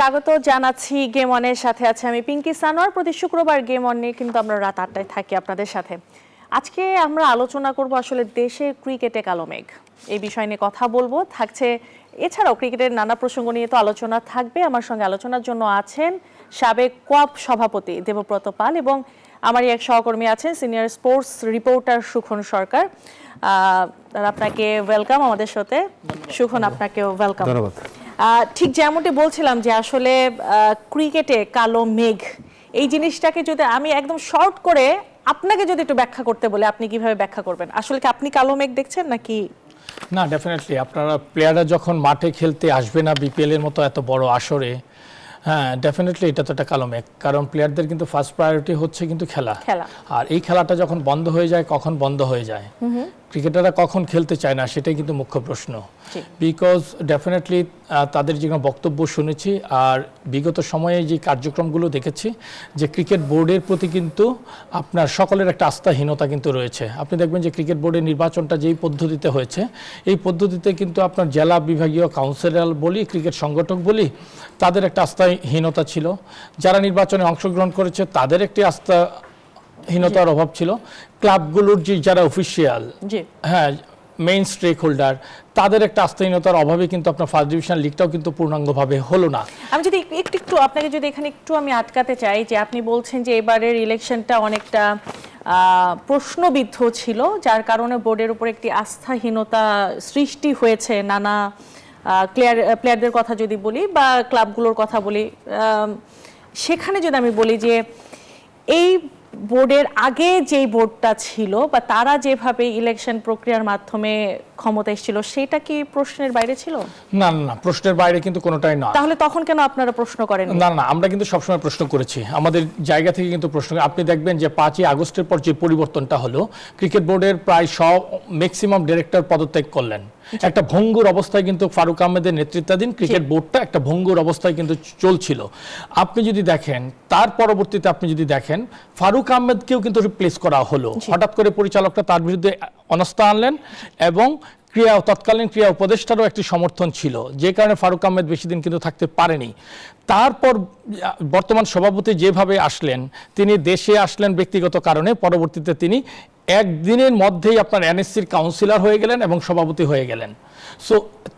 স্বাগত জানাচ্ছি গেম অনের সাথে আছে আমি পিঙ্কি সানোয়ার। প্রতি শুক্রবার গেম অন নিয়ে কিন্তু আমরা রাত ৮টায় থাকি আপনাদের সাথে। আজকে আমরা আলোচনা করব আসলে দেশের ক্রিকেটে কালো মেঘ, এই বিষয় নিয়ে কথা বলবো। থাকছে এছাড়াও ক্রিকেটের নানা প্রসঙ্গ নিয়ে তো আলোচনা থাকবে। আমার সঙ্গে আলোচনার জন্য আছেন সাবেক কোয়াব সভাপতি দেবব্রত পাল এবং আমারই এক সহকর্মী আছেন সিনিয়র স্পোর্টস রিপোর্টার সুখন সরকার। আপনাকে ওয়েলকাম আমাদের সাথে। সুখন, আপনাকেও ওয়েলকাম। ধন্যবাদ। ঠিক যেমনটি বলছিলাম যে আসলে ক্রিকেটে কালো মেঘ এই জিনিসটাকে যদি আমি একদম শর্ট করে আপনাকে যদি একটু ব্যাখ্যা করতে বলে, আপনি কিভাবে ব্যাখ্যা করবেন? আসলে কি আপনি কালো মেঘ দেখছেন নাকি? না, ডেফিনেটলি আপনারা প্লেয়াররা যখন মাঠে খেলতে আসবে না বিপিএল এর মতো এত বড় আসরে, হ্যাঁ ডেফিনেটলি এটা তো একটা কালো মেঘ। কারণ প্লেয়ারদের কিন্তু ফার্স্ট প্রায়োরিটি হচ্ছে কিন্তু খেলা, আর এই খেলাটা যখন বন্ধ হয়ে যায়, কখন বন্ধ হয়ে যায়, ক্রিকেটাররা কখন খেলতে চায় না, সেটাই কিন্তু মুখ্য প্রশ্ন। বিকজ ডেফিনেটলি তাদের যে বক্তব্য শুনেছি আর বিগত সময়ে যে কার্যক্রমগুলো দেখেছি, যে ক্রিকেট বোর্ডের প্রতি কিন্তু আপনার সকলের একটা আস্থাহীনতা কিন্তু রয়েছে। আপনি দেখবেন যে ক্রিকেট বোর্ডের নির্বাচনটা যেই পদ্ধতিতে হয়েছে, এই পদ্ধতিতে কিন্তু আপনার জেলা বিভাগীয় কাউন্সিলর বলি, ক্রিকেট সংগঠক বলি, তাদের একটা আস্থাহীনতা ছিল। যারা নির্বাচনে অংশগ্রহণ করেছে তাদের একটি আস্থাহীনতার অভাব ছিল। ক্লাবগুলোর যে যারা অফিসিয়াল, হ্যাঁ মেইন স্টেক হোল্ডার, তাদের একটা আস্থাহীনতার অভাবে কিন্তু আপনার ফার্স্ট ডিভিশন লিগটাও কিন্তু পূর্ণাঙ্গভাবে হলো না। আমি যদি একটু আপনাকে যদি এখানে একটু আমি আটকাতে চাই, যে আপনি বলছেন যে এবারের ইলেকশনটা অনেকটা প্রশ্নবিদ্ধ ছিল, যার কারণে বোর্ডের উপর একটি আস্থাহীনতা সৃষ্টি হয়েছে। নানা প্লেয়ারদের কথা যদি বলি বা ক্লাবগুলোর কথা বলি, সেখানে যদি আমি বলি যে এই বোর্ডের আগে যেই বোর্ডটা ছিল বা তারা যেভাবে ইলেকশন প্রক্রিয়ার মাধ্যমে ক্ষমতা এসেছিল, সেটা কি প্রশ্নের বাইরে ছিল? না না, প্রশ্নের বাইরে কিন্তু কোনোটাই না। তাহলে তখন কেন আপনারা প্রশ্ন করেন? না না, আমরা কিন্তু সবসময় প্রশ্ন করেছি, আমাদের জায়গা থেকে কিন্তু প্রশ্ন। আপনি দেখবেন যে 5ই আগস্টের পর যে পরিবর্তনটা হলো, ক্রিকেট বোর্ডের প্রায় ম্যাক্সিমাম ডিরেক্টর পদত্যাগ করলেন। একটা ভঙ্গুর অবস্থায় কিন্তু ফারুক আহমেদের নেতৃত্বাধীন ক্রিকেট বোর্ডটা একটা ভঙ্গুর অবস্থায় কিন্তু চলছিল। আপনি যদি দেখেন তার পরবর্তীতে আপনি যদি দেখেন ফারুক আহমেদকেও কিন্তু রিপ্লেস করা হলো। হঠাৎ করে পরিচালকরা তার বিরুদ্ধে অনাস্থা আনলেন এবং তৎকালীন ক্রীড়া উপদেষ্টারও একটি সমর্থন ছিল, যে কারণে ফারুক আহমেদ বেশি দিন কিন্তু থাকতে পারেনি। তারপর বর্তমান সভাপতি যেভাবে আসলেন, তিনি দেশে আসলেন ব্যক্তিগত কারণে, পরবর্তীতে তিনি একদিনের মধ্যেই আপনার এনএসসির কাউন্সিলর হয়ে গেলেন এবং সভাপতি হয়ে গেলেন। সো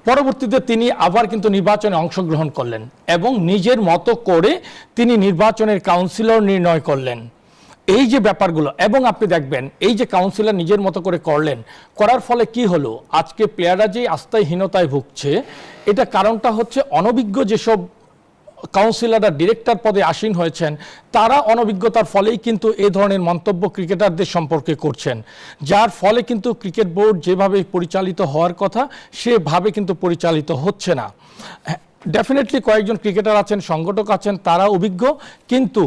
পরবর্তীতে তিনি আবার কিন্তু নির্বাচনে অংশগ্রহণ করলেন এবং নিজের মতো করে তিনি নির্বাচনের কাউন্সিলর নির্ণয় করলেন। এই যে ব্যাপারগুলো, এবং আপনি দেখবেন এই যে কাউন্সিলর নিজের মতো করে করলেন, করার ফলে কি হলো, আজকে প্লেয়াররা যে আস্থাহীনতায় ভুগছে, এটা কারণটা হচ্ছে অনভিজ্ঞ যেসব কাউন্সিলররা ডিরেক্টর পদে আসীন হয়েছেন, তারা অনভিজ্ঞতার ফলেই কিন্তু এই ধরনের মন্তব্য ক্রিকেটারদের সম্পর্কে করছেন, যার ফলে কিন্তু ক্রিকেট বোর্ড যেভাবে পরিচালিত হওয়ার কথা সেভাবে কিন্তু পরিচালিত হচ্ছে না। ডেফিনেটলি কয়েকজন ক্রিকেটার আছেন, সংগঠক আছেন, তারা অভিজ্ঞ, কিন্তু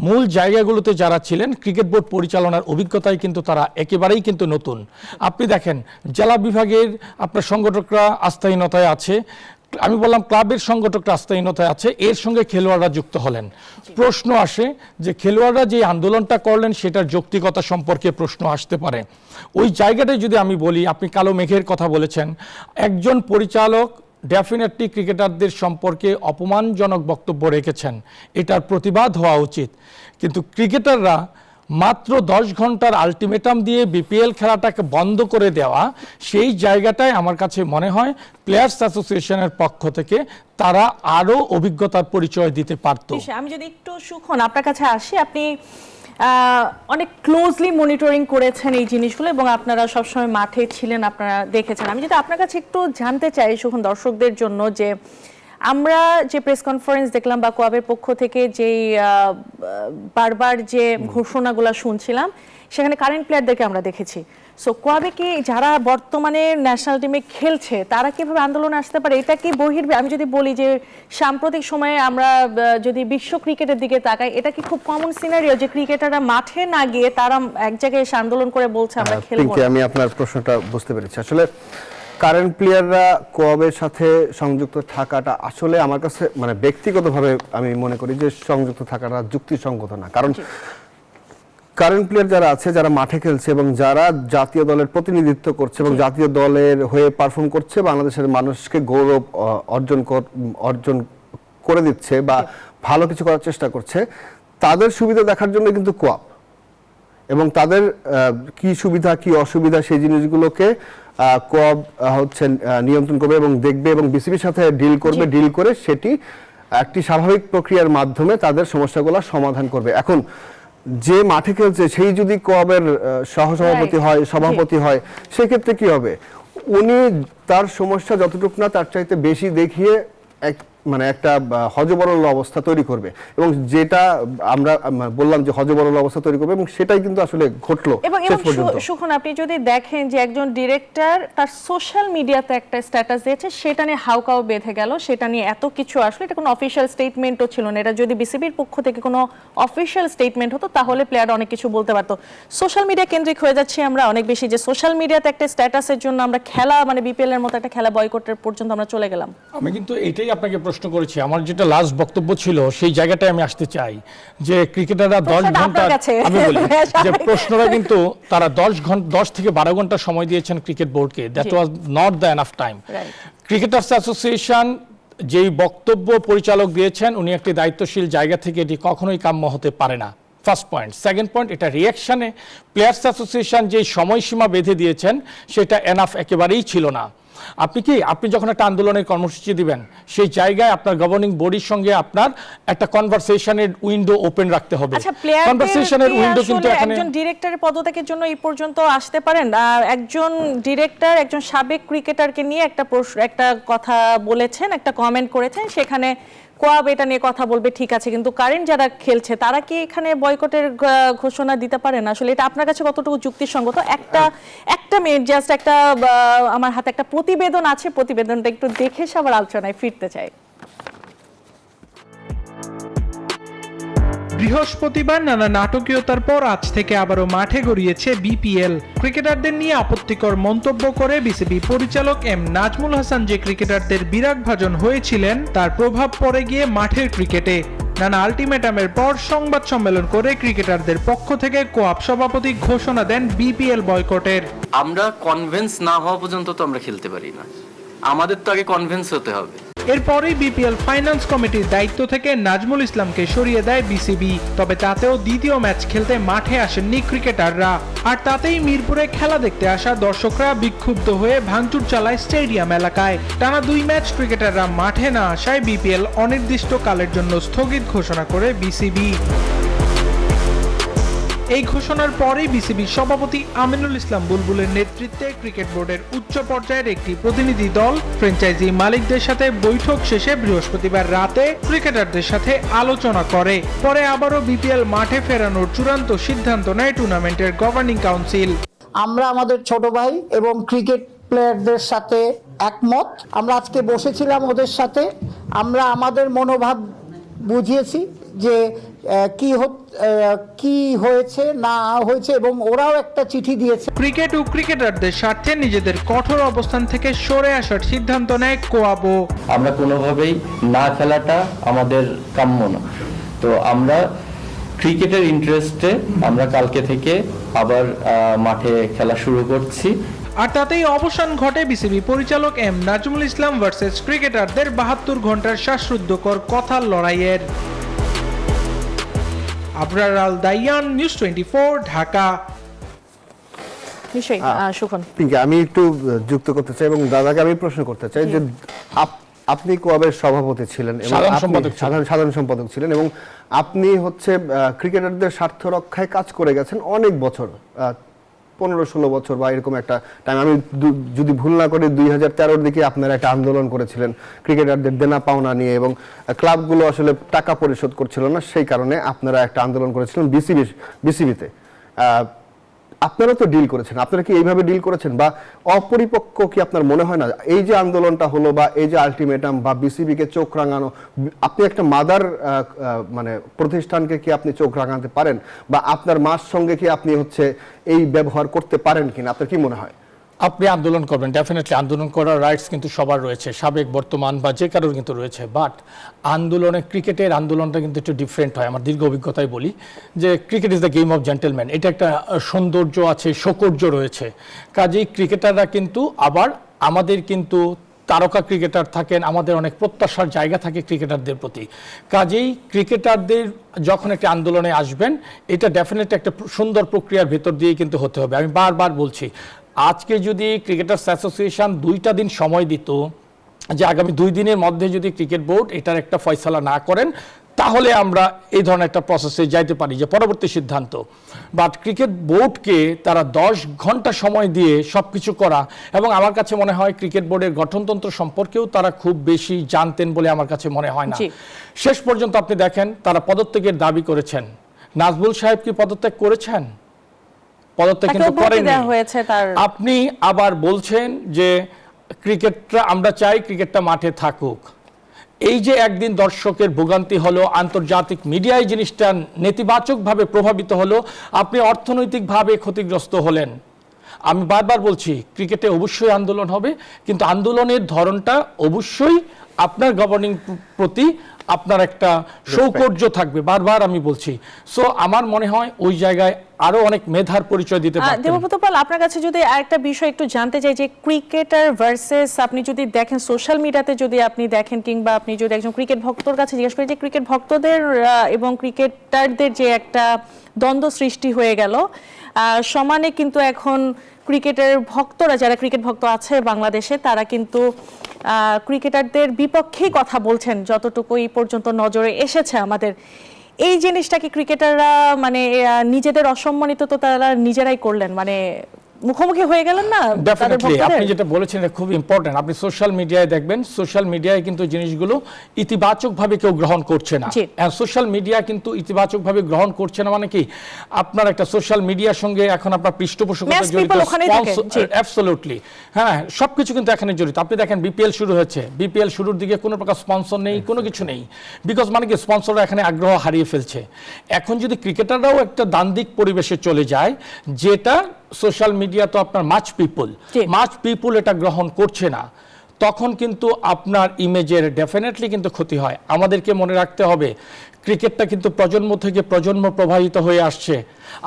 মূল জায়গাগুলোতে যারা ছিলেন ক্রিকেট বোর্ড পরিচালনার অভিজ্ঞতায় কিন্তু তারা একেবারেই কিন্তু নতুন। আপনি দেখেন জেলা বিভাগের আপনার সংগঠকরা আস্থাহীনতায় আছে, আমি বললাম ক্লাবের সংগঠকরা আস্থাহীনতায় আছে, এর সঙ্গে খেলোয়াড়রা যুক্ত হলেন। প্রশ্ন আসে যে খেলোয়াড়রা যে আন্দোলনটা করলেন সেটার যৌক্তিকতা সম্পর্কে প্রশ্ন আসতে পারে। ওই জায়গাটায় যদি আমি বলি, আপনি কালো মেঘের কথা বলেছেন, একজন পরিচালক ডেফিনেটলি ক্রিকেটারদের সম্পর্কে অপমানজনক বক্তব্য রেখেছেন, এটার প্রতিবাদ হওয়া উচিত। কিন্তু ক্রিকেটাররা মাত্র 10 ঘন্টার আলটিমেটাম দিয়ে বিপিএল খেলাটাকে বন্ধ করে দেওয়া, সেই জায়গাটায় আমার কাছে মনে হয় প্লেয়ার্স অ্যাসোসিয়েশনের পক্ষ থেকে তারা আরও অভিজ্ঞতার পরিচয় দিতে পারত। আমি যদি একটু সুখন আপনার কাছে আসি, আপনি অনেক ক্লোজলি মনিটরিং করেছেন এই জিনিসগুলো এবং আপনারা সবসময় মাঠে ছিলেন, আপনারা দেখেছেন। আমি যদি আপনার কাছে একটু জানতে চাই সুখন, দর্শকদের জন্য, যে আমরা যে প্রেস কনফারেন্স দেখলাম বা কোয়াবের পক্ষ থেকে যেই বারবার যে ঘোষণাগুলো শুনছিলাম, সেখানে কারেন্ট প্লেয়ারদেরকে আমরা দেখেছি। সো কোয়াবে কি যারা বর্তমানে ন্যাশনাল টিমে খেলছে তারা কিভাবে আন্দোলনে আসতে পারে? এটা কি আমি যদি বলি যে সাম্প্রতিক সময়ে আমরা যদি বিশ্ব ক্রিকেটের দিকে তাকাই, এটা কি খুব কমন সিনারিও যে ক্রিকেটাররা মাঠে না গিয়ে তারা এক জায়গায় এসে আন্দোলন করে বলছে আমরা খেলবো? আমি আপনার প্রশ্নটা বুঝতে পেরেছি। আসলে কারেন্ট প্লেয়াররা কোয়াবের সাথে সংযুক্ত থাকাটা আসলে আমার কাছে মানে ব্যক্তিগতভাবে আমি মনে করি যে সংযুক্ত থাকাটা যুক্তিসঙ্গত না। কারণ কারেন্ট প্লেয়ার যারা আছে, যারা মাঠে খেলছে এবং যারা জাতীয় দলের প্রতিনিধিত্ব করছে এবং জাতীয় দলের হয়ে পারফর্ম করছে, বাংলাদেশের মানুষকে গৌরব অর্জন করে দিচ্ছে বা ভালো কিছু করার চেষ্টা করছে, তাদের সুবিধা দেখার জন্য কিন্তু কোয়াপ, এবং তাদের কি সুবিধা কি অসুবিধা সেই জিনিসগুলোকে কোয়াপ হচ্ছে নিয়ন্ত্রণ করবে এবং দেখবে এবং বিসিবির সাথে ডিল করবে, ডিল করে সেটি একটি স্বাভাবিক প্রক্রিয়ার মাধ্যমে তাদের সমস্যাগুলো সমাধান করবে। এখন যে মাঠে খেলছে সেই যদি কোয়াবের সহসভাপতি হয়, সভাপতি হয়, সেক্ষেত্রে কি হবে? উনি তার সমস্যা যতটুকু না তার চাইতে বেশি দেখিয়ে মানে একটা হযবরল অবস্থা তৈরি করবে, এবং যেটা আমরা বললাম যে হযবরল অবস্থা তৈরি করবে, এবং সেটাই কিন্তু আসলে ঘটলো শেষ পর্যন্ত। সুখন, আপনি যদি দেখেন যে একজন ডিরেক্টর তার সোশ্যাল মিডিয়াতে একটা স্ট্যাটাস দিয়েছে, সেটা নিয়ে হাউকাউ বেঁধে গেল, সেটা নিয়ে এত কিছু আসলে, এটা কোনো অফিশিয়াল স্টেটমেন্টও ছিল না। এটা যদি বিসিবির পক্ষ থেকে কোনো অফিশিয়াল স্টেটমেন্ট হতো তাহলে প্লেয়ার অনেক কিছু বলতে পারতো। সোশ্যাল মিডিয়া কেন্দ্রিক হয়ে যাচ্ছে আমরা অনেক বেশি, যে সোশ্যাল মিডিয়াতে একটা স্ট্যাটাসের জন্য আমরা খেলা মানে বিপিএল এর মতো একটা খেলা বয়কটের পর্যন্ত আমরা চলে গেলাম। আমি কিন্তু এটাই আপনাকে প্রশ্ন করেছি, আমার যেটা লাস্ট বক্তব্য ছিল সেই জায়গাটায় আমি আসতে চাই যে ক্রিকেটাররা 10 ঘন্টা, আমি বলি যে প্রশ্নটা কিন্তু তারা 10 থেকে 12 ঘন্টা সময় দিয়েছেন ক্রিকেট বোর্ডকে, that was not the enough time. Cricketers association যেই বক্তব্য পরিচালক দিয়েছেন, উনি একটি দায়িত্বশীল জায়গা থেকে এটি কখনোই কাম্য হতে পারে না, ফার্স্ট পয়েন্ট। সেকেন্ড পয়েন্ট, এটা রিঅ্যাকশনে প্লেয়ার্স অ্যাসোসিয়েশন যেই সময়সীমা বেঁধে দিয়েছেন সেটা এনাফ একেবারেই ছিল না। আপনি যখন একটা আন্দোলনের কর্মসূচি দিবেন, সেই জায়গায় আপনার গভর্নিং বডির সঙ্গে আপনার একটা কনভারসেশনের উইন্ডো ওপেন রাখতে হবে। আচ্ছা, কনভারসেশনের উইন্ডো কিন্তু এখানে একজন ডিরেক্টরের পদত্যাগের জন্য এই পর্যন্ত আসতে পারেন। একজন ডিরেক্টর একজন সাবেক ক্রিকেটারকে নিয়ে একটা কথা বলেছেন, একটা কমেন্ট করেছেন, সেখানে কোয়াব এটা নিয়ে কথা বলবে, ঠিক আছে, কিন্তু কারেন্ট যারা খেলছে তারা কি এখানে বয়কটের ঘোষণা দিতে পারেন? আসলে এটা আপনার কাছে কতটুকু যুক্তিসঙ্গত? একটা মিনিট, জাস্ট একটা আমার হাতে একটা প্রতিবেদন আছে, প্রতিবেদনটা একটু দেখে আবার আলোচনায় ফিরতে চাই। বৃহস্পতিবার নানা নাটকীয়তার পর আজ থেকে আবারও মাঠে গড়িয়েছে বিপিএল। ক্রিকেটারদের নিয়ে আপত্তিকর মন্তব্য করে বিসিবি পরিচালক এম নাজমুল হাসান যে ক্রিকেটারদের বিরাগভাজন হয়েছিলেন, তার প্রভাব পড়ে গিয়ে মাঠের ক্রিকেটে। নানা আলটিমেটামের পর সংবাদ সম্মেলন করে ক্রিকেটারদের পক্ষ থেকে কোয়াপ সভাপতি ঘোষণা দেন বিপিএল বয়কটের। আমরা কনভিন্স না হওয়া পর্যন্ত তো আমরা খেলতে পারি না, আমাদের তো আগে কনভিন্স হতে হবে। এরপরই বিপিএল ফাইন্যান্স কমিটির দায়িত্ব থেকে নাজমুল ইসলামকে সরিয়ে দেয় বিসিবি। তবে তাতেও দ্বিতীয় ম্যাচ খেলতে মাঠে আসেননি ক্রিকেটাররা, আর তাতেই মিরপুরে খেলা দেখতে আসা দর্শকরা বিক্ষুব্ধ হয়ে ভাঙচুর চালায় স্টেডিয়াম এলাকায়। টানা 2 ম্যাচ ক্রিকেটাররা মাঠে না আসায় বিপিএল অনির্দিষ্টকালের জন্য স্থগিত ঘোষণা করে বিসিবি। এই ঘোষণার পরেই বিসিবির সভাপতি আমিনুল ইসলাম বুলবুলের নেতৃত্বে ক্রিকেট বোর্ডের উচ্চ পর্যায়ের একটি প্রতিনিধি দল ফ্র্যাঞ্চাইজি মালিকদের সাথে বৈঠক শেষে বৃহস্পতিবার রাতে ক্রিকেটারদের সাথে আলোচনা করে। পরে আবারও বিপিএল মাঠে ফেরানোর চূড়ান্ত সিদ্ধান্ত নেয় টুর্নামেন্টের গভর্নিং কাউন্সিল। আমরা আমাদের ছোট ভাই এবং ক্রিকেট প্লেয়ারদের সাথে একমত। আমরা আজকে বসেছিলাম ওদের সাথে, আমরা আমাদের মনোভাব বুঝিয়েছি যে কি হয়েছে না হয়েছে, এবং ওরাও একটা চিঠি দিয়েছে। ক্রিকেট ও ক্রিকেটারদের স্বার্থে নিজেদের কঠোর অবস্থান থেকে সরে আসার সিদ্ধান্ত নেয় কোয়াবো। আমরা কোনোভাবেই না খেলাটা আমাদের কাম্য না, তো আমরা ক্রিকেটের ইন্টারেস্টে আমরা কালকে থেকে আবার মাঠে খেলা শুরু করছি। আর তাতেই অবসান ঘটে বিসিবি পরিচালক এম নাজমুল ইসলাম ভার্সেস ক্রিকেটারদের 72 ঘন্টার শ্বাসরুদ্ধকর কথার লড়াইয়ের। আবরার আল দাইয়ান, নিউজ 24, ঢাকা। নিশ্চয়ই সুখন, আমি একটু যুক্ত করতে চাই এবং দাদাকে আমি প্রশ্ন করতে চাই যে আপনি কোয়াবের সভাপতি ছিলেন এবং সাধারণ সম্পাদক ছিলেন, এবং আপনি হচ্ছে ক্রিকেটারদের স্বার্থ রক্ষায় কাজ করে গেছেন অনেক বছর, 15-16 বছর বা এরকম একটা টাইম। আমি যদি ভুল না করি 2013-র দিকে আপনারা একটা আন্দোলন করেছিলেন ক্রিকেটারদের দেনা পাওনা নিয়ে, এবং ক্লাবগুলো আসলে টাকা পরিশোধ করছিল না, সেই কারণে আপনারা একটা আন্দোলন করেছিলেন বিসিবিতে। আপনারা তো ডিল করেছেন, আপনারা কি এইভাবে ডিল করেছেন বা অপরিপক্ক কি আপনার মনে হয় না? এই যে আন্দোলনটা হলো বা এই যে আলটিমেটাম বা বিসিবিকে চোখ রাঙানো, আপনি একটা মাদার মানে প্রতিষ্ঠানকে কি আপনি চোখ রাঙাতে পারেন, বা আপনার মার সঙ্গে কি আপনি হচ্ছে এই ব্যবহার করতে পারেন কিনা? আপনার কি মনে হয়? আপনি আন্দোলন করবেন, ডেফিনেটলি আন্দোলন করার রাইটস কিন্তু সবার রয়েছে, সাবেক বর্তমান বা যে কারোর কিন্তু রয়েছে, বাট ক্রিকেটের আন্দোলনটা কিন্তু একটু ডিফারেন্ট হয়। আমার দীর্ঘ অভিজ্ঞতায় বলি যে cricket is the game of gentleman, এটা একটা সৌন্দর্য আছে, সৌকর্য রয়েছে। কাজেই ক্রিকেটাররা কিন্তু আবার আমাদের কিন্তু তারকা ক্রিকেটার থাকেন, আমাদের অনেক প্রত্যাশার জায়গা থাকে ক্রিকেটারদের প্রতি। কাজেই ক্রিকেটারদের যখন একটা আন্দোলনে আসবেন, এটা ডেফিনেটলি একটা সুন্দর প্রক্রিয়ার ভেতর দিয়ে কিন্তু হতে হবে। আমি বারবার বলছি, আজকে যদি ক্রিকেটার্স অ্যাসোসিয়েশন 2টা দিন সময় দিত, যে আগামী 2 দিনের মধ্যে যদি ক্রিকেট বোর্ড এটার একটা ফয়সালা না করেন, তাহলে আমরা এই ধরনের একটা প্রসেসে যাইতে পারি, যে পরবর্তী সিদ্ধান্ত। বাট ক্রিকেট বোর্ডকে তারা 10 ঘন্টা সময় দিয়ে সবকিছু করা, এবং আমার কাছে মনে হয় ক্রিকেট বোর্ডের গঠনতন্ত্র সম্পর্কেও তারা খুব বেশি জানতেন বলে আমার কাছে মনে হয় না। শেষ পর্যন্ত আপনি দেখেন, তারা পদত্যাগের দাবি করেছেন। নাজমুল সাহেব কি পদত্যাগ করেছেন? পদত্যাগ কিন্তু করেননি। আপনি আবার বলছেন যে ক্রিকেটটা, আমরা চাই ক্রিকেটটা মাঠে থাকুক। এই যে একদিন দর্শকের ভোগান্তি হলো, আন্তর্জাতিক মিডিয়ায় জিনিসটা নেতিবাচকভাবে প্রভাবিত হলো, আপনি অর্থনৈতিকভাবে ক্ষতিগ্রস্ত হলেন। আমি বারবার বলছি, ক্রিকেটে অবশ্যই আন্দোলন হবে, কিন্তু আন্দোলনের ধরনটা অবশ্যই আপনার গভর্নিং প্রতি আপনার একটা সৌকর্য থাকবে, বারবার আমি বলছি। সো আমার মনে হয় ওই জায়গায় আরো অনেক মেধার পরিচয় দিতে পারতেন। দেবব্রত পাল, আপনার কাছে যদি আরেকটা বিষয় একটু জানতে চাই, যে ক্রিকেটার ভার্সেস, আপনি যদি দেখেন সোশ্যাল মিডিয়াতে, যদি আপনি দেখেন, কিংবা আপনি যদি একজন ক্রিকেট ভক্তর কাছে জিজ্ঞেস করেন যে ক্রিকেট ভক্তদের এবং ক্রিকেটারদের যে একটা দ্বন্দ্ব সৃষ্টি হয়ে গেল, সমানে কিন্তু এখন ক্রিকেটের ভক্তরা, যারা ক্রিকেট ভক্ত আছে বাংলাদেশে, তারা কিন্তু ক্রিকেটারদের বিপক্ষেই কথা বলছেন, যতটুকু এই পর্যন্ত নজরে এসেছে আমাদের। এই জিনিসটা কি ক্রিকেটাররা মানে নিজেদের অসম্মানিত তো তারা নিজেরাই করলেন, মানে মুখোমুখি হয়ে গেলেন না? ডেফিনেটলি আপনি যেটা বলেছেন এটা খুব ইম্পর্টেন্ট। আপনি সোশ্যাল মিডিয়ায় দেখবেন, সোশ্যাল মিডিয়ায় কিন্তু জিনিসগুলো ইতিবাচকভাবে কেউ গ্রহণ করছে না। সোশ্যাল মিডিয়া কিন্তু ইতিবাচকভাবে গ্রহণ করছে না, মানে কি, আপনার একটা সোশ্যাল মিডিয়ার সঙ্গে এখন আপনার পৃষ্ঠপোষকতা জড়িত, অ্যাবসলিউটলি, হ্যাঁ, সবকিছু কিন্তু এখানে জড়িত। আপনি দেখেন বিপিএল শুরু হয়েছে, বিপিএল শুরুর দিকে কোনো প্রকার স্পন্সর নেই, কোনো কিছু নেই, বিকজ মানে কি, স্পন্সররা এখানে আগ্রহ হারিয়ে ফেলছে। এখন যদি ক্রিকেটাররাও একটা দ্বান্দ্বিক পরিবেশে চলে যায়, যেটা সোশ্যাল মিডিয়া তো আপনার মাচ পিপল এটা গ্রহণ করছে না, তখন কিন্তু আপনার ইমেজের ডেফিনেটলি কিন্তু ক্ষতি হয়। আমাদেরকে মনে রাখতে হবে, ক্রিকেটটা কিন্তু প্রজন্ম থেকে প্রজন্ম প্রবাহিত হয়ে আসছে।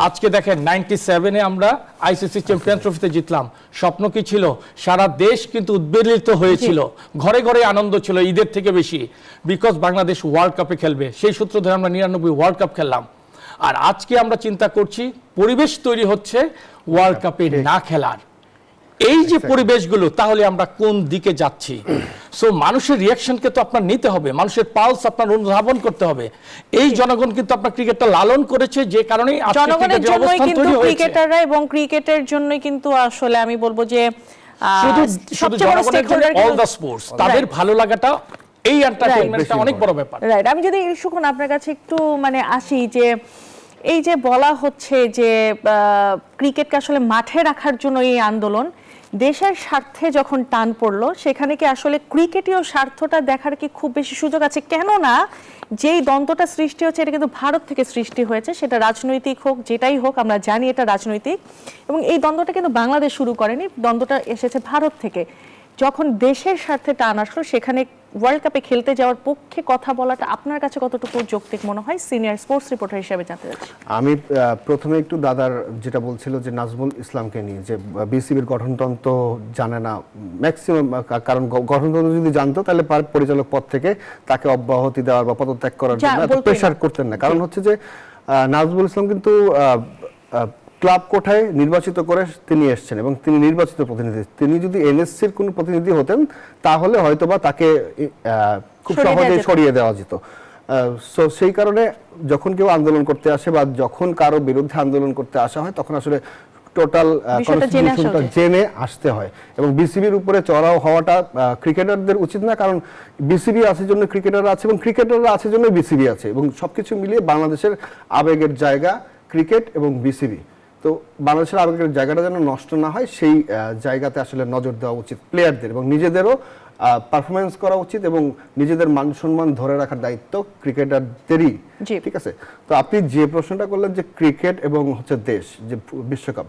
আজকে দেখেন 97-এ আমরা আইসিসি চ্যাম্পিয়ন ট্রফিতে জিতলাম। স্বপ্ন কি ছিল? সারা দেশ কিন্তু উদ্বেলিত হয়েছিল, ঘরে ঘরে আনন্দ ছিল ঈদের থেকে বেশি, বিকজ বাংলাদেশ ওয়ার্ল্ড কাপে খেলবে। সেই সূত্র ধরে আমরা 99 ওয়ার্ল্ড কাপ খেললাম। আর আজকে আমরা চিন্তা করছি, পরিবেশ তৈরি হচ্ছে ওয়ার্ল্ড কাপে না খেলার। এই যে পরিবেশগুলো, তাহলে আমরা কোন দিকে যাচ্ছি? সো মানুষের রিয়াকশনকে তো আপনার নিতে হবে, মানুষের পালস আপনার অনুধাবন করতে হবে। এই জনগণ কিন্তু আপনার ক্রিকেটটা লালন করেছে, যে কারণেই জনগণের জন্যই কিন্তু ক্রিকেটাররা এবং ক্রিকেটের জন্যই কিন্তু আসলে আমি বলবো যে শুধু জনগণের জন্য অল দ্য স্পোর্টস, তাদের ভালো লাগাটা, এই এন্টারটেইনমেন্টটা অনেক বড় ব্যাপার। রাইট। আমি যদি সুখন আপনার কাছে একটু মানে আসি, যে এই যে বলা হচ্ছে যে ক্রিকেটকে আসলে মাঠে রাখার জন্য এই আন্দোলন, দেশের স্বার্থে যখন টান পড়লো, সেখানে কি আসলে ক্রিকেটীয় স্বার্থটা দেখার কি খুব বেশি সুযোগ আছে? কেননা যেই দ্বন্দ্বটা সৃষ্টি হচ্ছে, এটা কিন্তু ভারত থেকে সৃষ্টি হয়েছে, সেটা রাজনৈতিক হোক, যেটাই হোক, আমরা জানি এটা রাজনৈতিক, এবং এই দ্বন্দ্বটা কিন্তু বাংলাদেশ শুরু করেনি, দ্বন্দ্বটা এসেছে ভারত থেকে। যখন দেশের স্বার্থে টান আসলো, সেখানে ওয়ার্ল্ড কাপে খেলতে যাওয়ার পক্ষে কথা বলাটা আপনার কাছে কতটুকু যৌক্তিক মনে হয়, সিনিয়র স্পোর্টস রিপোর্টার হিসেবে জানতে চাচ্ছি। আমি প্রথমে একটু দাদার যেটা বলছিল যে নাজমুল ইসলামকে নিয়ে, যে বিসিবির গঠনতন্ত্র জানে না ম্যাক্সিমাম, কারণ গঠনতন্ত্র যদি জানতো তাহলে পরিচালক পদ থেকে তাকে অব্যাহতি দেওয়ার বা পদত্যাগ করার জন্য এত প্রেশার করতেন না। কারণ হচ্ছে যে নাজমুল ইসলাম কিন্তু ক্লাব কোঠায় নির্বাচিত করে তিনি এসেছেন, এবং তিনি নির্বাচিত প্রতিনিধি। তিনি যদি এনএসসির কোনো প্রতিনিধি হতেন, তাহলে হয়তোবা তাকে খুব সহজেই সরিয়ে দেওয়া যেত। সো সেই কারণে যখন কেউ আন্দোলন করতে আসে বা যখন কারো বিরুদ্ধে আন্দোলন করতে আসা হয়, তখন আসলে টোটাল কনস্টিটিউশনটা জেনে আসতে হয়। এবং বিসিবির উপরে চড়াও হওয়াটা ক্রিকেটারদের উচিত না, কারণ বিসিবি আছে জন্য ক্রিকেটাররা আছে, এবং ক্রিকেটাররা আছে জন্য বিসিবি আছে, এবং সবকিছু মিলিয়ে বাংলাদেশের আবেগের জায়গা ক্রিকেট এবং বিসিবি। তো বাংলাদেশের আবেগের জায়গাটা যেন নষ্ট না হয়, সেই জায়গাতে আসলে নজর দেওয়া উচিত প্লেয়ারদের, এবং নিজেদেরও পারফরমেন্স করা উচিত, এবং নিজেদের মান সম্মান ধরে রাখার দায়িত্ব ক্রিকেটারদেরই। ঠিক আছে। তো আপনি যে প্রশ্নটা করলেন যে ক্রিকেট এবং হচ্ছে দেশ, যে বিশ্বকাপ,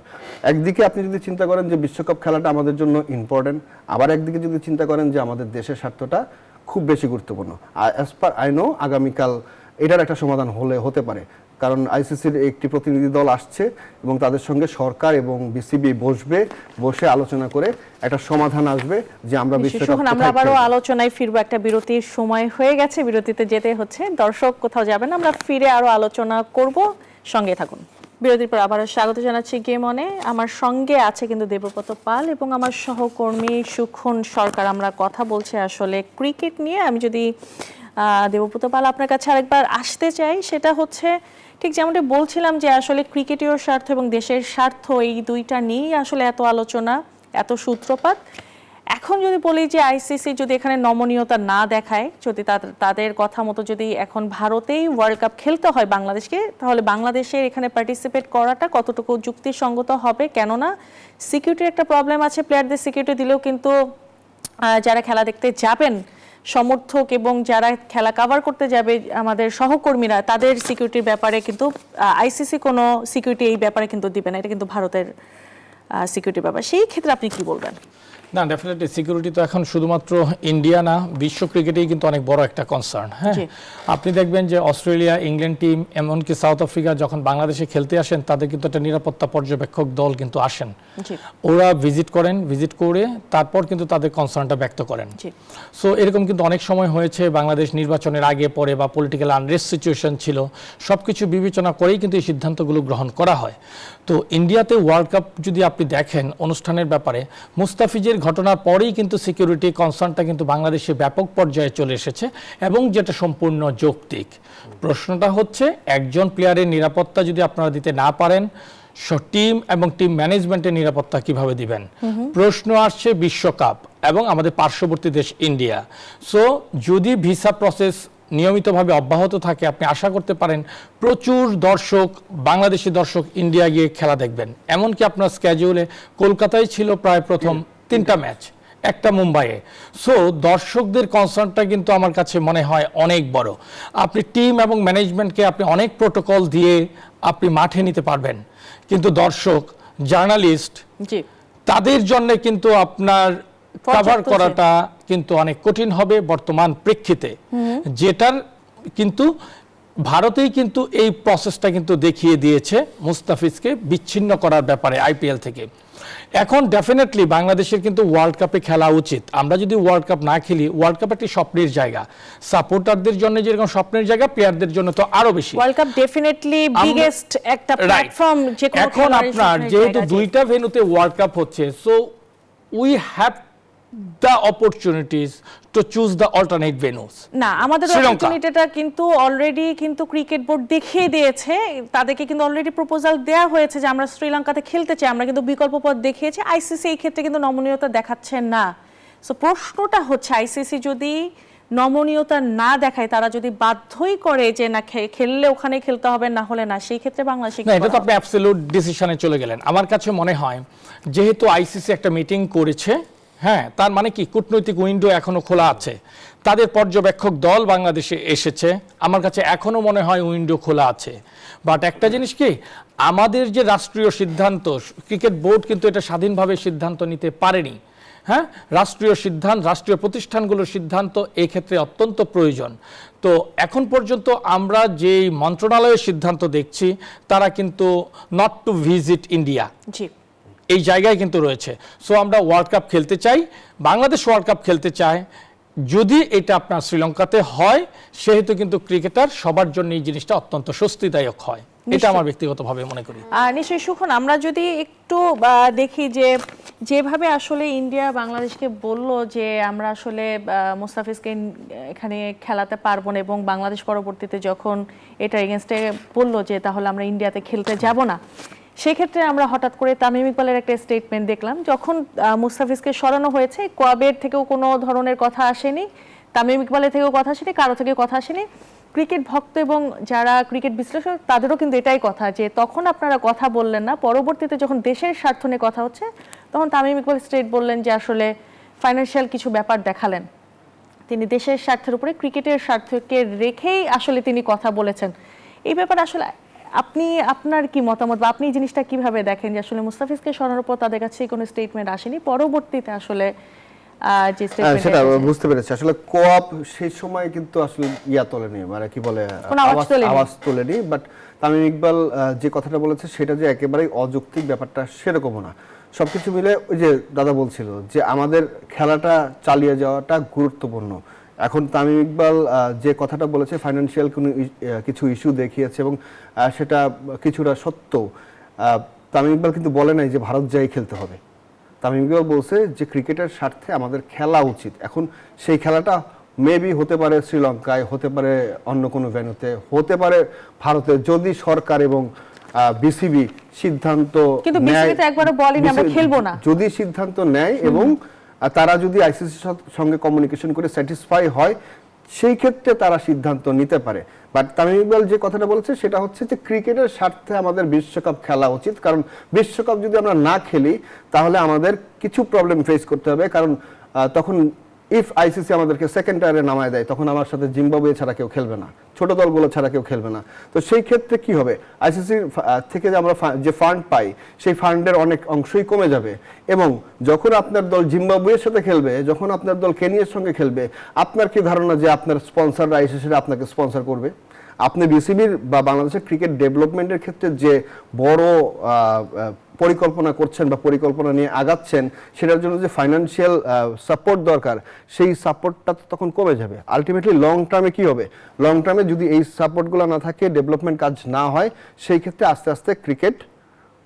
একদিকে আপনি যদি চিন্তা করেন যে বিশ্বকাপ খেলাটা আমাদের জন্য ইম্পর্টেন্ট, আবার একদিকে যদি চিন্তা করেন যে আমাদের দেশের স্বার্থটা খুব বেশি গুরুত্বপূর্ণ। আর অ্যাজ পার আই নো, আগামীকাল এটার একটা সমাধান হতে পারে। কারণ আইসিসির একটি প্রতিনিধি দল আসছে এবং তাদের সঙ্গে সরকার এবং বিসিবি বসে আলোচনা করে একটা সমাধান আসবে যে আমরা বিশ্বকাপ সুখন আমরা আবারও আলোচনায় ফিরবো, একটা বিরতির সময় হয়ে গেছে, বিরতিতে যেতে হচ্ছে। দর্শক কোথাও যাবেন, আমরা ফিরে আরো আলোচনা করব, সঙ্গে থাকুন। বিরতির পর আবারও স্বাগত জানাচ্ছি গেম অনে। আমার সঙ্গে আছে কিন্তু দেবব্রত পাল এবং আমার সহকর্মী সুখন সরকার। আমরা কথা বলছি আসলে ক্রিকেট নিয়ে। আমি যদি দেবব্রত পাল আপনার কাছে আরেকবার আসতে চাই, সেটা হচ্ছে ঠিক যেমনটা বলছিলাম যে আসলে ক্রিকেটীয় স্বার্থ এবং দেশের স্বার্থ এই দুইটা নিয়েই আসলে এত আলোচনা, এত সূত্রপাত। এখন যদি বলি যে আইসিসি যদি এখানে নমনীয়তা না দেখায়, যদি তাদের কথা মতো যদি এখন ভারতেই ওয়ার্ল্ড কাপ খেলতে হয় বাংলাদেশকে, তাহলে বাংলাদেশের এখানে পার্টিসিপেট করাটা কতটুকু যুক্তিসঙ্গত হবে? কেননা সিকিউরিটির একটা প্রবলেম আছে, প্লেয়ারদের সিকিউরিটি দিলেও কিন্তু যারা খেলা দেখতে যাবেন সমর্থক এবং যারা খেলা কভার করতে যাবে আমাদের সহকর্মীরা, তাদের সিকিউরিটির ব্যাপারে কিন্তু আইসিসি কোনো সিকিউরিটি এই ব্যাপারে কিন্তু দিবে না, এটা কিন্তু ভারতের সিকিউরিটির ব্যাপার। সেই ক্ষেত্রে আপনি কি বলবেন? না, ডেফিনেটলি সিকিউরিটি তো এখন শুধুমাত্র ইন্ডিয়া না, বিশ্ব ক্রিকেটেই কিন্তু অনেক বড় একটা কনসার্ন। হ্যাঁ, আপনি দেখবেন যে অস্ট্রেলিয়া, ইংল্যান্ড টিম, এমনকি সাউথ আফ্রিকা যখন বাংলাদেশে খেলতে আসেন, তাদের কিন্তু একটা নিরাপত্তা পর্যবেক্ষক দল কিন্তু আসেন, ওরা ভিজিট করে তারপর কিন্তু তাদের কনসার্নটা ব্যক্ত করেন। সো এরকম কিন্তু অনেক সময় হয়েছে, বাংলাদেশ নির্বাচনের আগে পরে বা পলিটিক্যাল আনরেস্ট সিচুয়েশন ছিল, সবকিছু বিবেচনা করেই কিন্তু এই সিদ্ধান্তগুলো গ্রহণ করা হয়। তো ইন্ডিয়াতে ওয়ার্ল্ড কাপ যদি আপনি দেখেন অনুষ্ঠানের ব্যাপারে, মুস্তাফিজের ঘটনার পরেই কিন্তু সিকিউরিটি কনসার্নটা কিন্তু বাংলাদেশে ব্যাপক পর্যায়ে চলে এসেছে এবং যেটা সম্পূর্ণ যৌক্তিক। প্রশ্নটা হচ্ছে একজন প্লেয়ারের নিরাপত্তা যদি আপনারা দিতে না পারেন, টিম এবং টিম ম্যানেজমেন্টের নিরাপত্তা কিভাবে দিবেন? প্রশ্ন আসছে বিশ্বকাপ এবং আমাদের পার্শ্ববর্তী দেশ ইন্ডিয়া। সো যদি ভিসা প্রসেস নিয়মিতভাবে অব্যাহত থাকে, আপনি আশা করতে পারেন প্রচুর দর্শক, বাংলাদেশি দর্শক ইন্ডিয়া গিয়ে খেলা দেখবেন। এমনকি আপনার স্ক্যাজুয়ালে কলকাতায় ছিল প্রায় প্রথম 3টা ম্যাচ, একটা মুম্বাইয়ে। সো দর্শকদের কনসার্নটা কিন্তু আমার কাছে মনে হয় অনেক বড়। আপনি টিম এবং ম্যানেজমেন্টকে আপনি অনেক প্রোটোকল দিয়ে আপনি মাঠে নিতে পারবেন, কিন্তু দর্শক, জার্নালিস্ট, তাদের জন্য কিন্তু আপনার কভার করাটা কিন্তু অনেক কঠিন হবে বর্তমান প্রেক্ষিতে, যেটার কিন্তু ভারতেই কিন্তু এই প্রসেসটা কিন্তু দেখিয়ে দিয়েছে মুস্তাফিজকে বিচ্ছিন্ন করার ব্যাপারে আইপিএল থেকে। এখন ডেফিনেটলি বাংলাদেশের কিন্তু ওয়ার্ল্ড কাপে খেলা উচিত। আমরা যদি ওয়ার্ল্ড কাপ না খেলি, ওয়ার্ল্ড কাপ একটি স্বপ্নের জায়গা, সাপোর্টারদের জন্য যেরকম স্বপ্নের জায়গা, প্লেয়ারদের জন্য তো আরো বেশি। ওয়ার্ল্ড কাপ ডেফিনেটলি বিগেস্ট একটা প্ল্যাটফর্ম। এখন আপনার যেহেতু 2টা ভেন্যুতে ওয়ার্ল্ড কাপ হচ্ছে, so we have the opportunities to choose the alternate venues. না, আমাদের অপরচুনিটিটা কিন্তু অলরেডি কিন্তু ক্রিকেট বোর্ড দেখিয়ে দিয়েছে, তাদেরকে কিন্তু অলরেডি প্রপোজাল দেওয়া হয়েছে যে আমরা শ্রীলঙ্কাতে খেলতে চাই, আমরা কিন্তু বিকল্প পথ দেখিয়েছি। আইসিসি এই ক্ষেত্রে কিন্তু নমনীয়তা দেখাচ্ছে না। সো প্রশ্নটা হচ্ছে আইসিসি যদি নমনীয়তা না দেখায়, তারা যদি বাধ্যই করে যে না খেললে ওখানে খেলতে হবে, না হলে না, সেই ক্ষেত্রে বাংলাদেশ না, এটা তো আপনি অ্যাবসলিউট ডিসিশনে চলে গেলেন। আমার কাছে মনে হয় যেহেতু আইসিসি একটা মিটিং করেছে, হ্যাঁ, তার মানে কি কূটনৈতিক উইন্ডো এখনো খোলা আছে, তাদের পর্যবেক্ষক দল বাংলাদেশে এসেছে, আমার কাছে এখনো মনে হয় উইন্ডো খোলা আছে। বাট একটা জিনিস কি, আমাদের যে রাষ্ট্রীয় সিদ্ধান্ত, ক্রিকেট বোর্ড কিন্তু এটা স্বাধীনভাবে সিদ্ধান্ত নিতে পারেনি। হ্যাঁ, রাষ্ট্রীয় সিদ্ধান্ত, রাষ্ট্রীয় প্রতিষ্ঠানগুলোর সিদ্ধান্ত এই ক্ষেত্রে অত্যন্ত প্রয়োজন। তো এখন পর্যন্ত আমরা যেই মন্ত্রণালয়ের সিদ্ধান্ত দেখছি, তারা কিন্তু নট টু ভিজিট ইন্ডিয়া এই জায়গায় কিন্তু রয়েছে। সো আমরা ওয়ার্ল্ড কাপ খেলতে চাই, বাংলাদেশ ওয়ার্ল্ড কাপ খেলতে চায়, যদি এটা আপনার শ্রীলঙ্কাতে হয়, সেহেতু কিন্তু ক্রিকেটার সবার জন্য এই জিনিসটা অত্যন্ত স্বস্তিদায়ক হয়, এটা আমার ব্যক্তিগতভাবে মনে করি। নিশ্চয়ই সুখন, আমরা যদি একটু দেখি যে যেভাবে আসলে ইন্ডিয়া বাংলাদেশকে বলল যে আমরা আসলে মুস্তাফিজকে এখানে খেলাতে পারবো না, এবং বাংলাদেশ পরবর্তীতে যখন এটা এগেনস্টে বললো যে তাহলে আমরা ইন্ডিয়াতে খেলতে যাব না, সেক্ষেত্রে আমরা হঠাৎ করে তামিম ইকবালের একটা স্টেটমেন্ট দেখলাম। যখন মুস্তাফিজকে সরানো হয়েছে, কোয়াবের থেকেও কোনো ধরনের কথা আসেনি, তামিম ইকবালের থেকেও কথা আসেনি, কারো থেকে কথা আসেনি। ক্রিকেট ভক্ত এবং যারা ক্রিকেট বিশ্লেষক, তাদেরও কিন্তু এটাই কথা যে তখন আপনারা কথা বললেন না, পরবর্তীতে যখন দেশের স্বার্থ নিয়ে কথা হচ্ছে, তখন তামিম ইকবাল স্ট্রেট বললেন যে আসলে ফাইন্যান্সিয়াল কিছু ব্যাপার দেখালেন। তিনি দেশের স্বার্থের উপরে ক্রিকেটের স্বার্থকে রেখেই আসলে তিনি কথা বলেছেন। এই ব্যাপারে আসলে আপনি, আপনার কি মতামত, বা আপনি এই জিনিসটা কিভাবে দেখেন যে আসলে মুস্তাফিজকে সরানোর পর তাদের কাছে কোনো স্টেটমেন্ট আসেনি, পরবর্তীতে আসলে যে সেটা স্টেটমেন্ট বুঝতে পেরেছি। আসলে কোঅপ সেই সময় কিন্তু আসলে তোলেনি, মানে কি বলে, কোনো আওয়াজ তোলেনি। আওয়াজ তোলেনি। বাট তামিম ইকবাল যে কথাটা বলেছে সেটা যে একেবারেই অযৌক্তিক ব্যাপারটা সেরকমও না। সবকিছু মিলে ওই যে দাদা বলছিল যে আমাদের খেলাটা চালিয়ে যাওয়াটা গুরুত্বপূর্ণ। এখন তামিম ইকবাল যে কথাটা বলেছে ফাইন্যান্সিয়াল কিছু ইস্যু দেখিয়েছে এবং সেটা কিছুটা সত্য। তামিম ইকবাল কিন্তু বলে নাই যে ভারত যাই খেলতে হবে। তামিম ইকবাল বলছে যে ক্রিকেটের স্বার্থে আমাদের খেলা উচিত। এখন সেই খেলাটা মেবি হতে পারে শ্রীলঙ্কায়, হতে পারে অন্য কোনো ভেন্যুতে, হতে পারে ভারতে, যদি সরকার এবং বিসিবি সিদ্ধান্ত কিন্তু নেয়। বিসিবি তো একবারও বলেনি আমরা খেলবো না। যদি সিদ্ধান্ত নেয় এবং তারা যদি আইসিসির সঙ্গে কমিউনিকেশন করে স্যাটিসফাই হয়, সেই ক্ষেত্রে তারা সিদ্ধান্ত নিতে পারে। বাট তামিম ইকবাল যে কথাটা বলেছে সেটা হচ্ছে যে ক্রিকেটের স্বার্থে আমাদের বিশ্বকাপ খেলা উচিত, কারণ বিশ্বকাপ যদি আমরা না খেলি তাহলে আমাদের কিছু প্রবলেম ফেস করতে হবে। কারণ তখন ইফ আইসিসি আমাদেরকে সেকেন্ড টায়ারে নামায় দেয়, তখন আমার সাথে জিম্বাবুয়ে ছাড়া কেউ খেলবে না, ছোট দলগুলো ছাড়া কেউ খেলবে না। তো সেই ক্ষেত্রে কি হবে, আইসিসির থেকে যে আমরা যে ফান্ড পাই সেই ফান্ডের অনেক অংশই কমে যাবে। এবং যখন আপনার দল জিম্বাবুয়ের সাথে খেলবে, যখন আপনার দল কেনিয়ার সঙ্গে খেলবে, আপনার কি ধারণা যে আপনার স্পন্সররা আইসিসিরা আপনাকে স্পন্সর করবে? আপনি বিসিবির বা বাংলাদেশের ক্রিকেট ডেভেলপমেন্টের ক্ষেত্রে যে বড় পরিকল্পনা করছেন বা পরিকল্পনা নিয়ে আগাচ্ছেন, সেটার জন্য যে ফাইন্যান্সিয়াল সাপোর্ট দরকার, সেই সাপোর্টটা তো তখন কমে যাবে। আলটিমেটলি লং টার্মে কি হবে, লং টার্মে যদি এই সাপোর্টগুলো না থাকে, ডেভেলপমেন্ট কাজ না হয়, সেই ক্ষেত্রে আস্তে আস্তে ক্রিকেট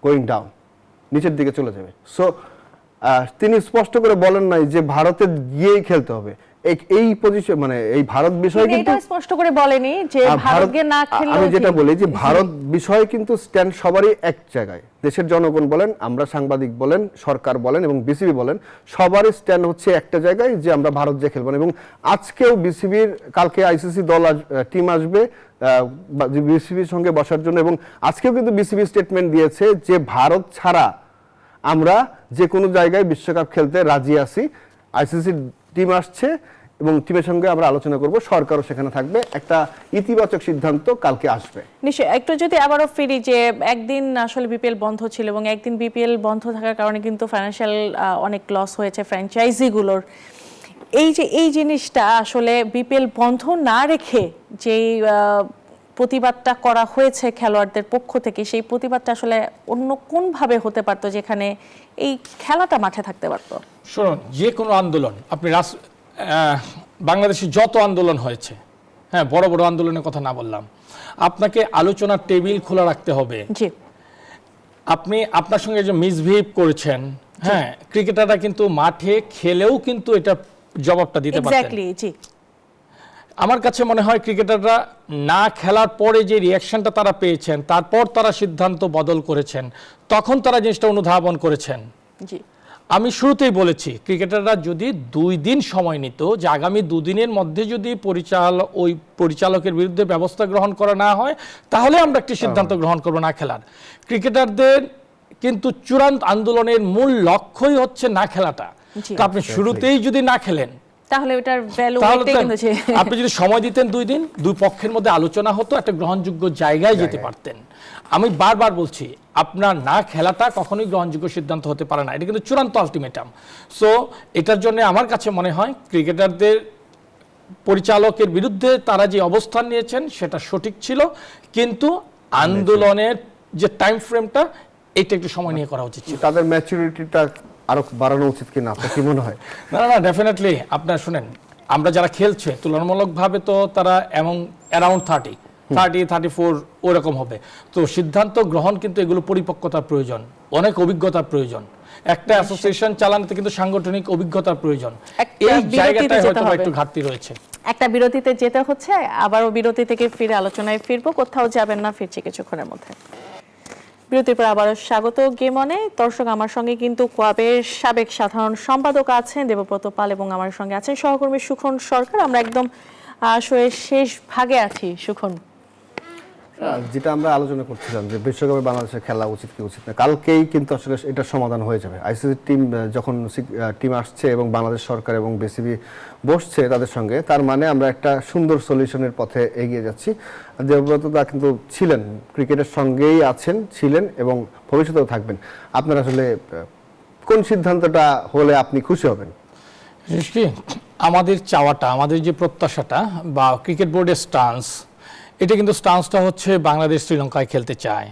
গোয়িং ডাউন, নিচের দিকে চলে যাবে। সো তিনি স্পষ্ট করে বলেন নাই যে ভারতে গিয়েই খেলতে হবে। এই পজিশন, মানে এই ভারত বিষয়ে কিন্তু এটা স্পষ্ট করে বলেনি যে ভারতকে না খেললে। আমি যেটা বলি যে ভারত বিষয়ে কিন্তু স্ট্যান্ড সবারই এক জায়গায়। দেশের জনগণ বলেন, আমরা সাংবাদিক বলেন, সরকার বলেন এবং বিসিবি বলেন, সবারই স্ট্যান্ড হচ্ছে একটা জায়গায় যে আমরা ভারত যে খেলবো না। এবং আজকেও বিসিবির, কালকে আইসিসি দল টিম আসবে বিসিবির সঙ্গে বসার জন্য, এবং আজকেও কিন্তু বিসিবি স্টেটমেন্ট দিয়েছে যে ভারত ছাড়া আমরা যে কোনো জায়গায় বিশ্বকাপ খেলতে রাজি আছি। আইসিসি টিম আসছে এবং টিমের সঙ্গে আমরা আলোচনা করব, সরকারও সেখানে থাকবে, একটা ইতিবাচক সিদ্ধান্ত কালকে আসবে। নিশ্চয়ই। একটু যদি আবারও ফিরি যে একদিন আসলে বিপিএল বন্ধ ছিল এবং একদিন বিপিএল বন্ধ থাকার কারণে কিন্তু ফাইন্যান্সিয়াল অনেক লস হয়েছে ফ্র্যাঞ্চাইজিগুলোর। এই জিনিসটা আসলে বিপিএল বন্ধ না রেখে যেই প্রতিবাদটা করা হয়েছে খেলোয়াড়দের পক্ষ থেকে, সেই প্রতিবাদটা আসলে অন্য কোনভাবে হতে পারতো যেখানে এই খেলাটা মাঠে থাকতে পারতো? শুনুন, যে কোনো আন্দোলন, আপনি বাংলাদেশে যত আন্দোলন হয়েছে, হ্যাঁ, বড় বড় আন্দোলনের কথা না বললাম, আপনাকে আলোচনার টেবিল খোলা রাখতে হবে। জি, আপনি আপনার সঙ্গে যে মিসবিহেভ করেছেন, হ্যাঁ, ক্রিকেটাররা কিন্তু মাঠে খেলেও কিন্তু এটা জবাবটা দিতে পারতেন। এক্স্যাক্টলি। জি, আমার কাছে মনে হয় ক্রিকেটাররা না খেলার পরে যে রিয়াকশনটা তারা পেয়েছেন, তারপর তারা সিদ্ধান্ত বদল করেছেন, তখন তারা জিনিসটা অনুধাবন করেছেন। জি। আমি শুরুতেই বলেছি, ক্রিকেটাররা যদি 2 দিন সময় নিত, যে আগামী 2 দিনের মধ্যে যদি ওই পরিচালকের বিরুদ্ধে ব্যবস্থা গ্রহণ করা না হয়, তাহলে আমরা একটি সিদ্ধান্ত গ্রহণ করবো না খেলার। ক্রিকেটারদের কিন্তু চূড়ান্ত আন্দোলনের মূল লক্ষ্যই হচ্ছে না খেলাটা। তো আপনি শুরুতেই যদি না খেলেন, তাহলে ওটার ভ্যালু তাহলে অনেকটাই কিন্তু আপনি যদি সময় দিতেন 2 দিন, 2 পক্ষের মধ্যে আলোচনা হতো, একটা গ্রহণযোগ্য জায়গায় যেতে পারতেন। আমি বারবার বলছি, আপনার না খেলাটা কখনোই গ্রহণযোগ্য সিদ্ধান্ত হতে পারে না, এটা কিন্তু চূড়ান্ত আলটিমেটাম। সো এটার জন্য আমার কাছে মনে হয় ক্রিকেটারদের পরিচালকের বিরুদ্ধে তারা যে অবস্থান নিয়েছেন সেটা সঠিক ছিল, কিন্তু আন্দোলনের যে টাইম ফ্রেমটা, এটা একটু সময় নিয়ে করা উচিত ছিল। তাদের ম্যাচুরিটিটা আরো বাড়ানো উচিত কিনা, আপনার কি মনে হয়? না, ডেফিনেটলি। আপনার শুনেন, আমরা যারা খেলছে তুলনামূলকভাবে তো তারা অ্যারাউন্ড 34 ওরকম হবে। তো সিদ্ধান্ত গ্রহণ কিন্তু এগুলো পরিপক্কতার প্রয়োজন, অনেক অভিজ্ঞতার প্রয়োজন। একটা অ্যাসোসিয়েশন চালানোতে কিন্তু সাংগঠনিক অভিজ্ঞতার প্রয়োজন। এই জায়গাটায় হয়তো একটু ঘাটতি রয়েছে। একটা বিরতিতে যেতে হচ্ছে, আবারও বিরতি থেকে ফিরে আলোচনায় ফিরবো। কোথাও যাবেন না, ফিরছি কিছুক্ষণের মধ্যে। বিরতির পর আবারও স্বাগত গেম অনে। দর্শক, আমার সঙ্গে কিন্তু কোয়াবের সাবেক সাধারণ সম্পাদক আছেন দেবব্রত পাল এবং আমার সঙ্গে আছেন সহকর্মী সুখন সরকার। আমরা একদম শোয়ের শেষ ভাগে আছি। সুখন, যেটা আমরা আলোচনা করছিলাম যে বিশ্বকাপে বাংলাদেশের খেলা উচিত কি উচিত না, কালকেই কিন্তু আসলে এটা সমাধান হয়ে যাবে। আইসিসি টিম যখন টিম আসছে এবং বাংলাদেশ সরকার এবং বিসিবি বসছে তাদের সঙ্গে, তার মানে আমরা একটা সুন্দর সলিউশনের পথে এগিয়ে যাচ্ছি। দেবব্রত দা কিন্তু ছিলেন, ক্রিকেটের সঙ্গেই ছিলেন এবং ভবিষ্যতেও থাকবেন। আপনার আসলে কোন সিদ্ধান্তটা হলে আপনি খুশি হবেন? জিনিস কি, আমাদের চাওয়াটা, আমাদের যে প্রত্যাশাটা বা ক্রিকেট বোর্ডের স্টান্স, এটা কিন্তু স্টান্সটা হচ্ছে বাংলাদেশ শ্রীলঙ্কায় খেলতে চায়।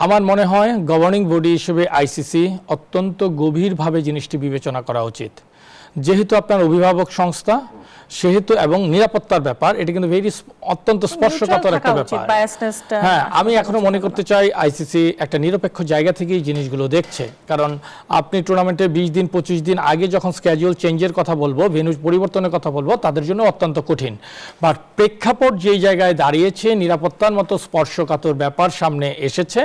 আমার মনে হয় গভর্নিং বডি হিসেবে আইসিসি অত্যন্ত গভীরভাবে জিনিসটি বিবেচনা করা উচিত। যেহেতু আপনার অভিভাবক সংস্থা, সেহেতু এবং নিরাপত্তার ব্যাপার, এটা কিন্তু অত্যন্ত স্পর্শকাতর একটা ব্যাপার। হ্যাঁ, আমি এখনো মনে করতে চাই আইসিসি একটা নিরপেক্ষ জায়গা থেকেই জিনিসগুলো দেখছে। কারণ আপনি টুর্নামেন্টের 20 দিন 25 দিন আগে যখন স্ক্যাজুয়াল চেঞ্জের কথা বলবো, ভেন্যু পরিবর্তনের কথা বলবো, তাদের জন্য অত্যন্ত কঠিন। বাট প্রেক্ষাপট যেই জায়গায় দাঁড়িয়েছে, নিরাপত্তার মতো স্পর্শকাতর ব্যাপার সামনে এসেছে,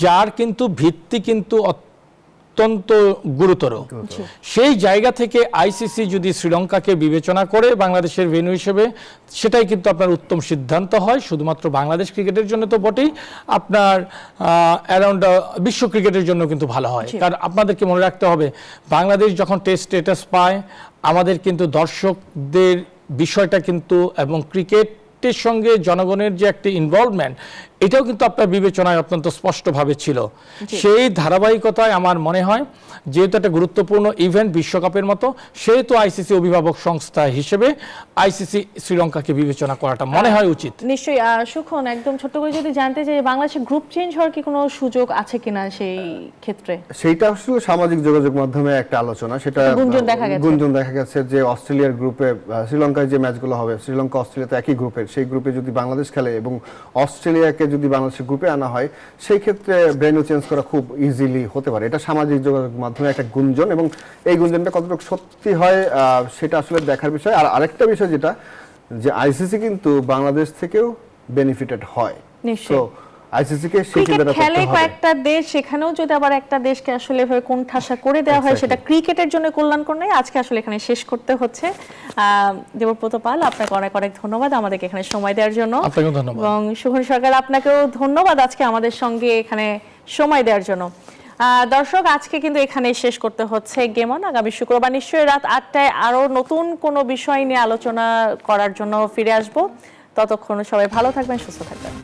যার কিন্তু ভিত্তি কিন্তু অত্যন্ত গুরুতর। সেই জায়গা থেকে আইসিসি যদি শ্রীলঙ্কাকে বিবেচনা করে বাংলাদেশের ভেন্যু হিসেবে, সেটাই কিন্তু আপনার উত্তম সিদ্ধান্ত হয়। শুধুমাত্র বাংলাদেশ ক্রিকেটের জন্য তো বটেই, আপনার অ্যারাউন্ড বিশ্ব ক্রিকেটের জন্য কিন্তু ভালো হয়। কারণ আপনাদেরকে মনে রাখতে হবে, বাংলাদেশ যখন টেস্ট স্ট্যাটাস পায়, আমাদের কিন্তু দর্শকদের বিষয়টা কিন্তু এবং ক্রিকেটের সঙ্গে জনগণের যে একটি ইনভলভমেন্ট, এটাও কিন্তু আপনার বিবেচনায় অত্যন্ত স্পষ্টভাবে ছিল। সেই ধারাবাহিকতায় আমার মনে হয়, যেহেতু একটা গুরুত্বপূর্ণ ইভেন্ট বিশ্বকাপের মতো, সেহেতু আইসিসি অভিভাবক সংস্থা হিসেবে আইসিসি শ্রীলঙ্কাকে বিবেচনা করাটা মনে হয় উচিত। নিশ্চয়ই। সুখন, একদম ছোট্ট করে যদি জানতে চাই, বাংলাদেশের গ্রুপ চেঞ্জ হওয়ার কি কোনো সুযোগ আছে কিনা সেই ক্ষেত্রে? সেইটা আসলে সামাজিক যোগাযোগ মাধ্যমে একটা আলোচনা, সেটা গুঞ্জন দেখা গেছে যে অস্ট্রেলিয়ার গ্রুপে শ্রীলঙ্কায় যে ম্যাচগুলো হবে, শ্রীলঙ্কা অস্ট্রেলিয়া তো একই গ্রুপের, সেই গ্রুপে যদি বাংলাদেশ খেলে এবং অস্ট্রেলিয়াকে যদি বাংলাদেশের গ্রুপে আনা হয়, সেই ক্ষেত্রে ভেন্যু চেঞ্জ করা খুব ইজিলি হতে পারে। এটা সামাজিক যোগাযোগ মাধ্যমে একটা গুঞ্জন, এবং এই গুঞ্জনটা কতটুকু সত্যি হয় সেটা আসলে দেখার বিষয়। আর আরেকটা বিষয় যেটা, যে আইসিসি কিন্তু বাংলাদেশ থেকেও বেনিফিটেড হয়। নিশ্চয়ই। আইসিসিকে সেই ক্রিকেট চিন্তাটা খেলে করতে হবে। কয়েকটা দেশ, সেখানেও যদি আবার একটা দেশকে আসলে এভাবে কোণঠাসা করে দেওয়া হয়, সেটা ক্রিকেটের জন্য কল্যাণকর নয়। আজকে আসলে এখানে শেষ করতে হচ্ছে। দেবব্রত পাল, আপনাকে অনেক অনেক ধন্যবাদ আমাদেরকে এখানে সময় দেওয়ার জন্য। আপনাকেও ধন্যবাদ। এবং সুখন সরকার, আপনাকেও ধন্যবাদ আজকে আমাদের সঙ্গে এখানে সময় দেওয়ার জন্য। দর্শক, আজকে কিন্তু এখানে শেষ করতে হচ্ছে গেম অন। আগামী শুক্রবার নিশ্চয়ই রাত 8টায় আরো নতুন কোনো বিষয় নিয়ে আলোচনা করার জন্য ফিরে আসবো। ততক্ষণ সবাই ভালো থাকবেন, সুস্থ থাকবেন।